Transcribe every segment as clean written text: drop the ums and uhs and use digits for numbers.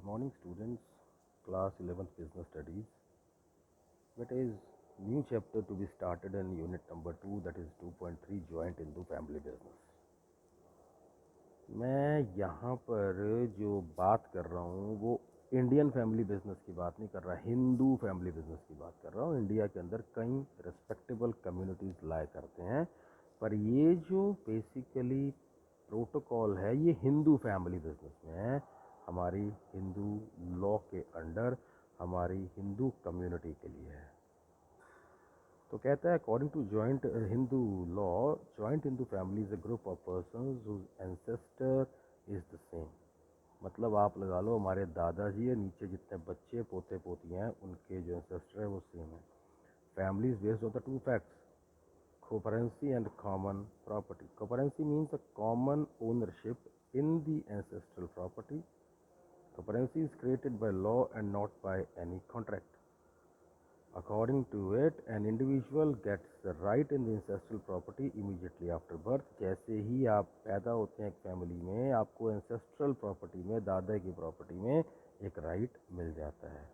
morning students, class 11th business studies. That is new chapter to be started in unit number 2, that is 2.3 joint Hindu family business. मैं यहाँ पर जो बात कर रहा हूँ वो इंडियन फैमिली बिजनेस की बात नहीं कर रहा, हिंदू फैमिली बिजनेस की बात कर रहा हूँ। इंडिया के अंदर कई रिस्पेक्टेबल कम्युनिटीज़ लाया करते हैं, पर ये जो बेसिकली प्रोटोकॉल है ये हिंदू फैमिली बिजनेस में है, हमारी हिंदू लॉ के अंडर, हमारी हिंदू कम्युनिटी के लिए है। तो कहता है according to joint Hindu law, joint Hindu family is a group of persons whose ancestor is the same. मतलब आप लगा लो हमारे दादाजी है, नीचे जितने बच्चे पोते पोतियाँ हैं उनके जो एंसेस्टर है वो सेम है। Family is based on the two facts, co-currency and common property. Co-currency means a common ownership in the ancestral property. Co-currency is created by law and not by any contract. According to it, an individual gets the right in the ancestral property immediately after birth. जैसे ही आप पैदा होते हैं एक family में, आपको ancestral property में, दादा की प्रॉपर्टी में एक राइट मिल जाता है।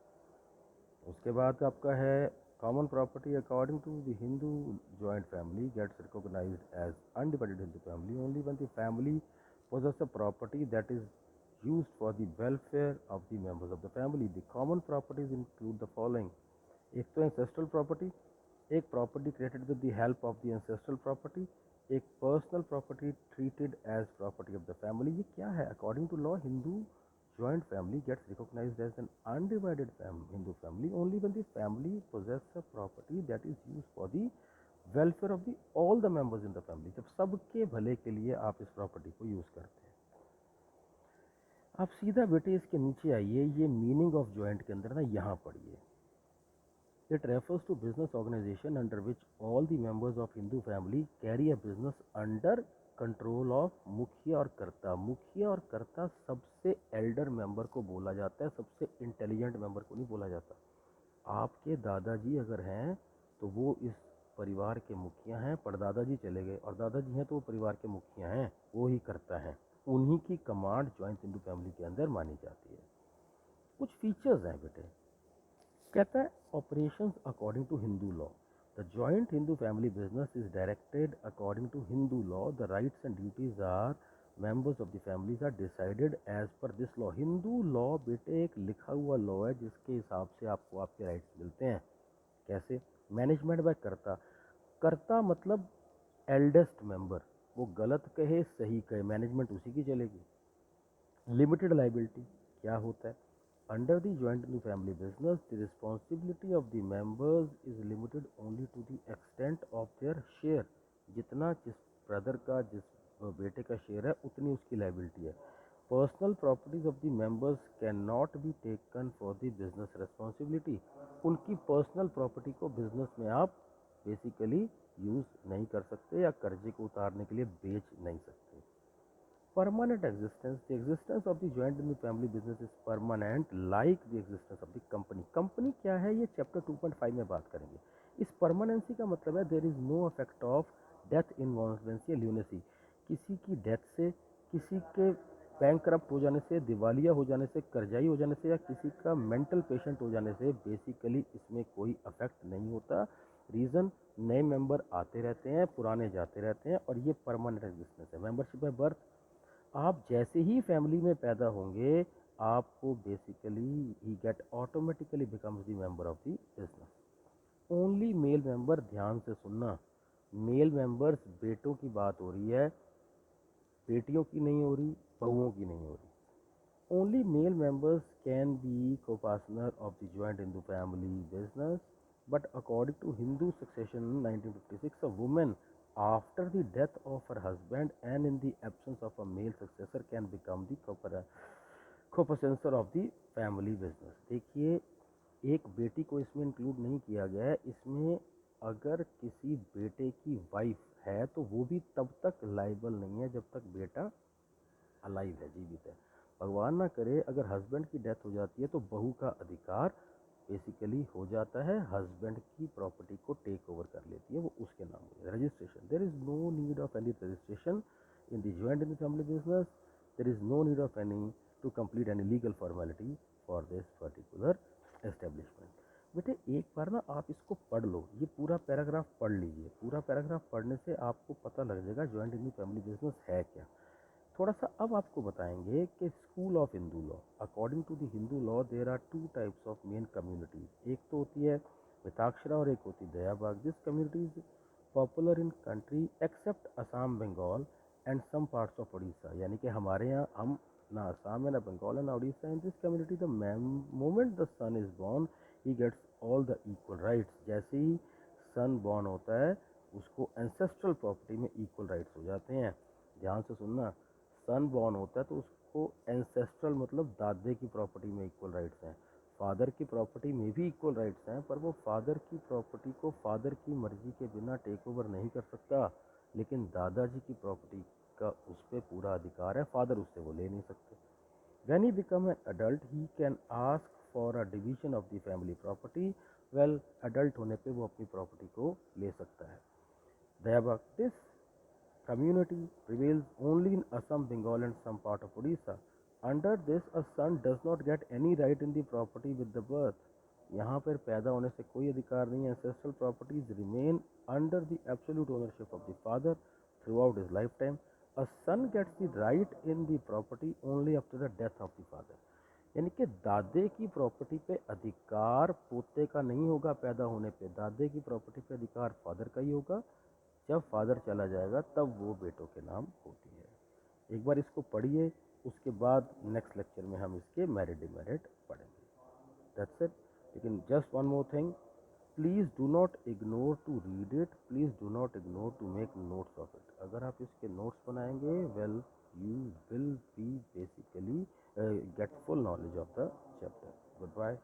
उसके बाद आपका है common property. According to the Hindu joint family gets recognized as undivided Hindu family only when the family possesses a property that is used for the welfare of the members of the family. The common properties include the following. एक तो ancestral property, एक property created with the help of the ancestral property, एक personal property treated as property of the family. ये क्या है? According to law, Hindu joint family gets recognized as an undivided Hindu family only when the family possesses a property that is used for the welfare of the all the members in the family. जब सबके भले के लिए आप इस property को use करते हैं। आप सीधा बेटे इसके नीचे आइए, ये मीनिंग ऑफ जॉइंट के अंदर ना यहाँ पढ़िए। It refers to business organization under which all the members of Hindu family carry a business under control of मुखिया और कर्ता। मुखिया और कर्ता सबसे एल्डर मेंबर को बोला जाता है, सबसे इंटेलिजेंट मेंबर को नहीं बोला जाता। आपके दादाजी अगर हैं तो वो इस परिवार के मुखिया हैं, परदादाजी चले गए और दादाजी हैं तो वो परिवार के मुखिया हैं, वो ही करता है, उन्हीं की कमांड जॉइंट हिंदू फैमिली के अंदर मानी जाती है। कुछ फीचर्स हैं बेटे, कहता है operations according to Hindu law. The joint Hindu family business is directed according to Hindu law. The rights and duties are members of the families are decided as per this law. Hindu law बेटे एक लिखा हुआ लॉ है जिसके हिसाब से आपको आपके राइट्स मिलते हैं। कैसे? मैनेजमेंट बाय कर्ता। कर्ता मतलब एल्डेस्ट मेंबर, वो गलत कहे सही कहे मैनेजमेंट उसी की चलेगी। लिमिटेड लाइबिलिटी क्या होता है? Under the joint family business, the responsibility of the members is limited only to the extent of their share. जितना जिस ब्रदर का, जिस बेटे का शेयर है उतनी उसकी लाइबिलिटी है। Personal properties of the members can not be taken for the business responsibility. उनकी पर्सनल प्रॉपर्टी को बिजनेस में आप बेसिकली यूज़ नहीं कर सकते या कर्जे को उतारने के लिए बेच नहीं सकते। Permanent existence, the existence of the joint family business is permanent like the existence of the company. Company क्या है ये चैप्टर 2.5 में बात करेंगे। इस परमानेंसी का मतलब है there is no effect of death, insolvency, lunacy. किसी की डेथ से, किसी के बैंक करप्ट हो जाने से, दिवालिया हो जाने से, कर्जाई हो जाने से या किसी का मेंटल पेशेंट हो जाने से बेसिकली इसमें कोई इफेक्ट नहीं होता। रीज़न, नए मेंबर आते रहते हैं, पुराने जाते रहते हैं और ये परमानेंट एग्जिस्टेंस है। मेंबरशिप बाय बर्थ, आप जैसे ही फैमिली में पैदा होंगे आपको बेसिकली ही get automatically becomes the member of the business. Only male member, ध्यान से सुनना, मेल मेंबर्स, बेटों की बात हो रही है, बेटियों की नहीं हो रही, बहुओं की नहीं हो रही। Only male members can be co-partner of the joint Hindu family business, but according to Hindu succession 1956, a woman after the death of her husband and in the absence of a male successor can become the co-possessor of the family business. देखिए, एक बेटी को इसमें include नहीं किया गया है। इसमें अगर किसी बेटे की वाइफ है तो वो भी तब तक लाइबल नहीं है जब तक बेटा अलाइव है, जीवित है। भगवान ना करे अगर हस्बैंड की डेथ हो जाती है तो बहू का अधिकार बेसिकली हो जाता है, हस्बैंड की प्रॉपर्टी को टेक ओवर कर लेती है, वो उसके नाम हो जाता है। Registration, there is no need of any registration in the joint in the family business. There is no need of any to complete any legal formality for this particular establishment. बेटे एक बार ना आप इसको पढ़ लो, ये पूरा पैराग्राफ पढ़ लीजिए। पूरा पैराग्राफ पढ़ने से आपको पता लग जाएगा जॉइंट इंडियन फैमिली बिजनेस है क्या। थोड़ा सा अब आपको बताएंगे कि school of Hindu law, according to the Hindu law there are two types of main communities. एक तो होती है मिताक्षरा और एक होती है Dayabhaga. This community is popular in country except Assam, Bengal and some parts of Orissa. यानी कि हमारे यहाँ हम ना असम है ना बंगाल है ना Orissa. In this community the moment the son is born he gets all the equal rights. जैसे ही सन बॉर्न होता है उसको एंसेस्ट्रल प्रॉपर्टी में इक्वल राइट्स हो जाते हैं। ध्यान से सुनना, सन बॉर्न होता है तो उसको एंसेस्ट्रल मतलब दादे की प्रॉपर्टी में इक्वल राइट्स हैं। फादर की प्रॉपर्टी में भी इक्वल राइट्स हैं, पर वो फादर की प्रॉपर्टी को फादर की मर्जी के बिना टेक ओवर नहीं कर सकता, लेकिन दादाजी की प्रॉपर्टी का उस पर पूरा अधिकार है, फादर उससे वो ले नहीं सकते। When he become an adult, he can ask for a division of the family property. Well, adult होने पे वो अपनी प्रॉपर्टी को ले सकता है। दयाबाग, this community prevails only in Assam, Bengal and some part of Odisha. Under this, a son does not get any right in the property with the birth. यहाँ पर पैदा होने से कोई अधिकार नहीं है। Ancestral properties remain under the absolute ownership of the father throughout his lifetime. A son gets the right in the property only after the death of the father. यानी कि दादे की प्रॉपर्टी पे अधिकार पोते का नहीं होगा पैदा होने पे। दादे की प्रॉपर्टी पे अधिकार फादर का ही होगा। जब फादर चला जाएगा तब वो बेटों के नाम होती है। एक बार इसको पढ़िए, उसके बाद नेक्स्ट लेक्चर में हम इसके मेरिट डिमेरिट पढ़ेंगे। That's it. लेकिन just one more thing, please do not ignore to read it, please do not ignore to make notes of it. अगर आप इसके नोट्स बनाएंगे, well you will be basically get full knowledge of the chapter. Good bye.